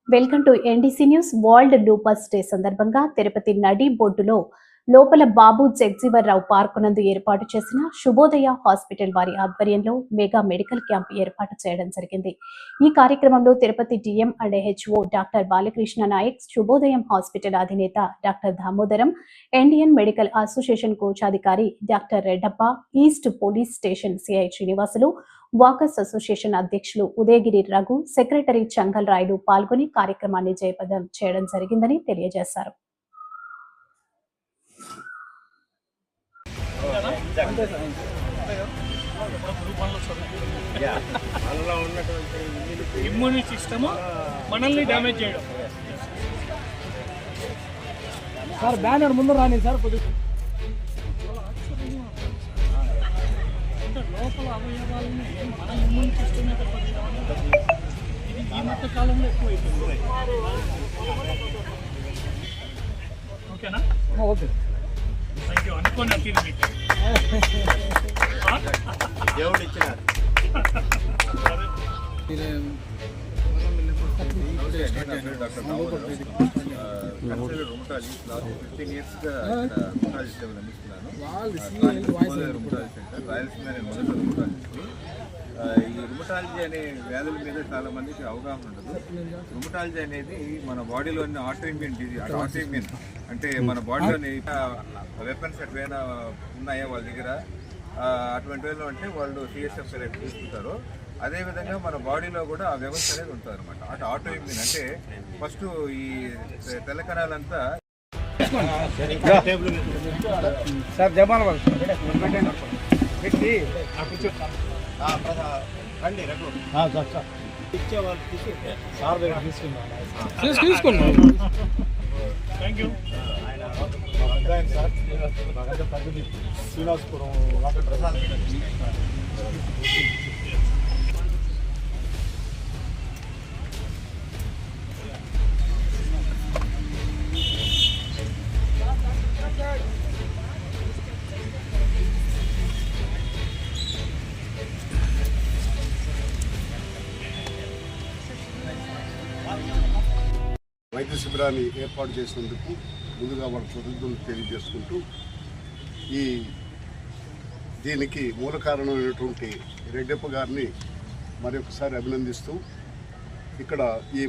Welcome to NDC news. World lupus day సందర్భంగా తిరుపతి నడి బొడ్డులో లోపల బాబు జగ్జీవన్రావు పార్కు నందు ఏర్పాటు చేసిన శుభోదయ హాస్పిటల్ వారి ఆధ్వర్యంలో మెగా మెడికల్ క్యాంప్ ఏర్పాటు చేయడం జరిగింది. ఈ కార్యక్రమంలో Tirupati DM and HO doctor Balakrishna Nayak, Subhodayam hospital అధినేత doctor Damodaram, Indian medical association కోశాధికారి doctor Reddappa, east police station CI Srinivasulu, walkers association అధ్యక్షులు ఉదయగిరి రఘు, సెక్రటరీ చంగల్ రాయుడు పాల్గొని కార్యక్రమాన్ని జయప్రదం చేయడం జరిగిందని తెలియజేశారు. ఇమ్యూనిటీ సిస్టమ్ మనల్ని డ్యామేజ్ చేయడం. సార్ బ్యానర్ ముందు రాని సార్ కొద్దిగా లోపల అవయవాలని మన ఇమ్యూన్ సిస్టమే ఇది ఈ మధ్య కాలంలో ఎక్కువైపోయింది. ఓకేనా? Okay, thank you. అనుకోని అతిథి మీకు దేవుడు ఇచ్చినారు. డాక్టర్ రుమటాలజీ లాస్ట్ 15 ఇయర్స్గా రుమటాలజీ సేవలు అందిస్తున్నాను. రుమటాలజీ సెంటర్ రాయలసీమ మొదటి రుమటాలజిస్ట్. ఈ రుమటాలజీ అనే వ్యాధుల మీద చాలా మందికి అవగాహన ఉండదు. రుమటాలజీ అనేది మన బాడీలోని ఆటోఇమ్యూన్ డిజీజ్. ఆటోఇమ్యూన్ అంటే మన బాడీలోని వెపన్స్ ఎటువైనా ఉన్నాయా వాళ్ళ దగ్గర, అటువంటి వేలో అంటే వాళ్ళు సిఎస్ఎఫ్ సెలెక్ట్ తీసుకుంటారు. అదేవిధంగా మన బాడీలో కూడా ఆ వ్యవస్థ అనేది ఉంటుంది అనమాట. అటు ఆటోఇమ్యూన్ అంటే ఫస్ట్ ఈ తెల్ల కణాలంతా సార్ జమాన్ తీసుకోండి. Thank you. Srinivasapuram doctor Prasad వైద్య శిబిరాన్ని ఏర్పాటు చేసినందుకు ముందుగా వాళ్ళ కృతజ్ఞతలు తెలియజేసుకుంటూ దీనికి మూల కారణమైనటువంటి రెడ్డప్ప గారిని మరొకసారి అభినందిస్తూ ఇక్కడ ఈ